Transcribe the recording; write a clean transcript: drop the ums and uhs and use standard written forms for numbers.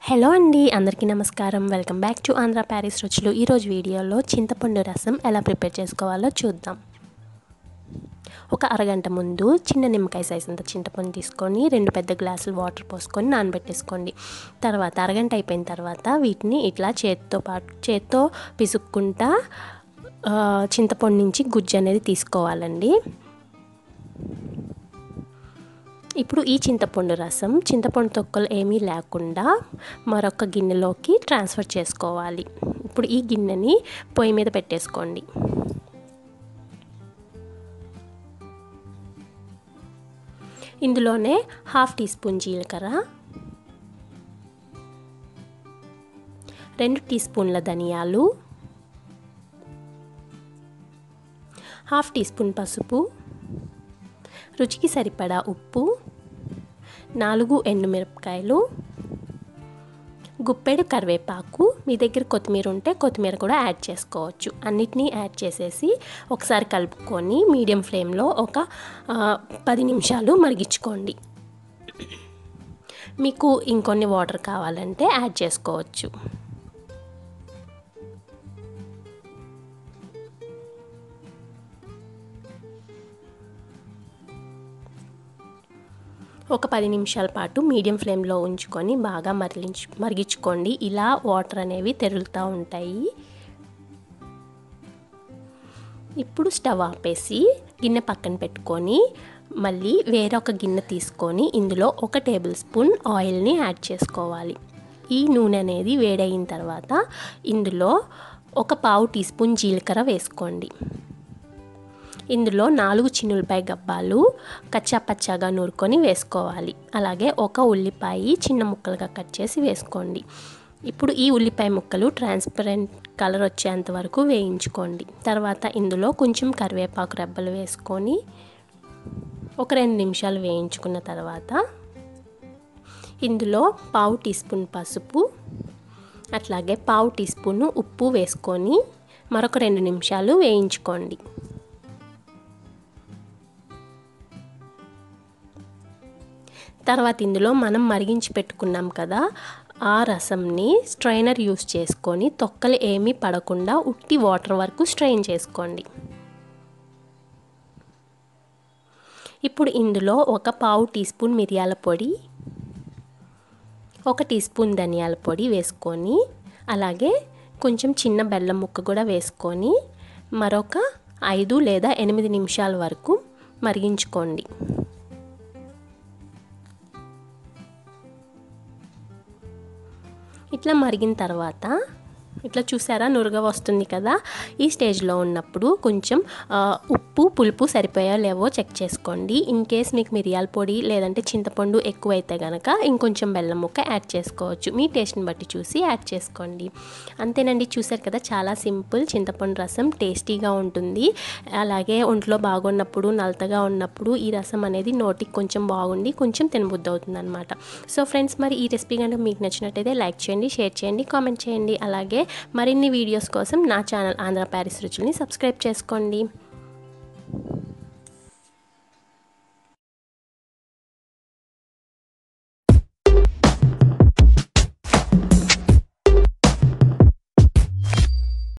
Hello అండి, అందరికీ నమస్కారం. Welcome back to Andhra Paris రుచులు. ఈరోజు వీడియోలో చింతపండు రసం ఎలా ప్రిపేర్ చేసుకోవాలో చూద్దాం. ఒక అరగంట ముందు చిన్న నిమ్మకాయ సైజ్ అంత చింతపండు తీసుకొని 2 పెద్ద గ్లాసులు వాటర్ పోసుకొని నానబెట్టేసుకోండి. తర్వాత అరగంట అయిపోయిన తర్వాత వీటిని ఇట్లా చేత్తో పిసుక్కుంటా చింతపండు నుంచి గుజ్జు అనేది తీసుకోవాలండి. ఇప్పుడు ఈ చింతపండు రసం చింతపండు తొక్కలు ఏమీ లేకుండా మరొక గిన్నెలోకి ట్రాన్స్ఫర్ చేసుకోవాలి. ఇప్పుడు ఈ గిన్నెని పొయ్యి మీద పెట్టేసుకోండి. ఇందులోనే 1/2 టీ స్పూన్ జీలకర్ర, 2 టీ స్పూన్ల ధనియాలు, 1/2 టీ స్పూన్ పసుపు, రుచికి సరిపడా ఉప్పు, 4 ఎండుమిరపకాయలు, గుప్పెడు కరివేపాకు, మీ దగ్గర కొత్తిమీర ఉంటే కొత్తిమీర కూడా యాడ్ చేసుకోవచ్చు. అన్నిటినీ యాడ్ చేసేసి ఒకసారి కలుపుకొని మీడియం ఫ్లేమ్లో ఒక 10 నిమిషాలు మరిగించుకోండి. మీకు ఇంకొన్ని వాటర్ కావాలంటే యాడ్ చేసుకోవచ్చు. ఒక 10 నిమిషాల పాటు మీడియం ఫ్లేమ్లో ఉంచుకొని బాగా మరిగించుకోండి. ఇలా వాటర్ అనేవి తెరులుతూ ఉంటాయి. ఇప్పుడు స్టవ్ ఆపేసి గిన్నె పక్కన పెట్టుకొని మళ్ళీ వేరొక గిన్నె తీసుకొని ఇందులో 1 టేబుల్ స్పూన్ ఆయిల్ని యాడ్ చేసుకోవాలి. ఈ నూనె అనేది వేడైన తర్వాత ఇందులో 1/4 టీ స్పూన్ జీలకర్ర వేసుకోండి. ఇందులో 4 చిన్నులపాయ గబ్బాలు కచ్చా పచ్చాగా నూరుకొని వేసుకోవాలి. అలాగే 1 ఉల్లిపాయ చిన్న ముక్కలుగా కట్ చేసి వేసుకోండి. ఇప్పుడు ఈ ఉల్లిపాయ ముక్కలు ట్రాన్స్పరెంట్ కలర్ వచ్చేంత వరకు వేయించుకోండి. తర్వాత ఇందులో కొంచెం కరివేపాకు రెబ్బలు వేసుకొని ఒక 2 నిమిషాలు వేయించుకున్న తర్వాత ఇందులో 1/2 టీ స్పూన్ పసుపు, అట్లాగే 1/2 టీ స్పూన్ ఉప్పు వేసుకొని మరొక 2 నిమిషాలు వేయించుకోండి. తర్వాత ఇందులో మనం మరిగించి పెట్టుకున్నాం కదా, ఆ రసంని స్ట్రైనర్ యూస్ చేసుకొని తొక్కలు ఏమీ పడకుండా ఉట్టి వాటర్ వరకు స్ట్రెయిన్ చేసుకోండి. ఇప్పుడు ఇందులో 1/4 టీ స్పూన్ మిరియాల పొడి, 1 టీ స్పూన్ ధనియాల పొడి వేసుకొని అలాగే కొంచెం చిన్న బెల్లం ముక్క కూడా వేసుకొని మరొక 5 లేదా 8 నిమిషాల వరకు మరిగించుకోండి. ఇట్లా మరిగిన తర్వాత ఇట్లా చూసారా నురగ వస్తుంది కదా, ఈ స్టేజ్లో ఉన్నప్పుడు కొంచెం ఉప్పు పులుపు సరిపోయా లేవో చెక్ చేసుకోండి. ఇన్ కేస్ మీకు మిరియాల పొడి లేదంటే చింతపండు ఎక్కువైతే కనుక ఇంకొంచెం బెల్లం ముక్క యాడ్ చేసుకోవచ్చు. మీ టేస్ట్ని బట్టి చూసి యాడ్ చేసుకోండి. అంతేనండి, చూసారు కదా, చాలా సింపుల్ చింతపండు రసం. టేస్టీగా ఉంటుంది. అలాగే ఒంట్లో బాగున్నప్పుడు నలతగా ఉన్నప్పుడు ఈ రసం అనేది నోటికి కొంచెం బాగుండి కొంచెం తినబుద్ధి అవుతుంది అనమాట. సో ఫ్రెండ్స్, మరి ఈ రెసిపీ కనుక మీకు నచ్చినట్టయితే లైక్ చేయండి, షేర్ చేయండి, కామెంట్ చేయండి. అలాగే మరిన్ని వీడియోస్ కోసం నా ఛానల్ ఆంధ్ర ప్యారిస్ రుచుల్ని సబ్స్క్రైబ్ చేసుకోండి.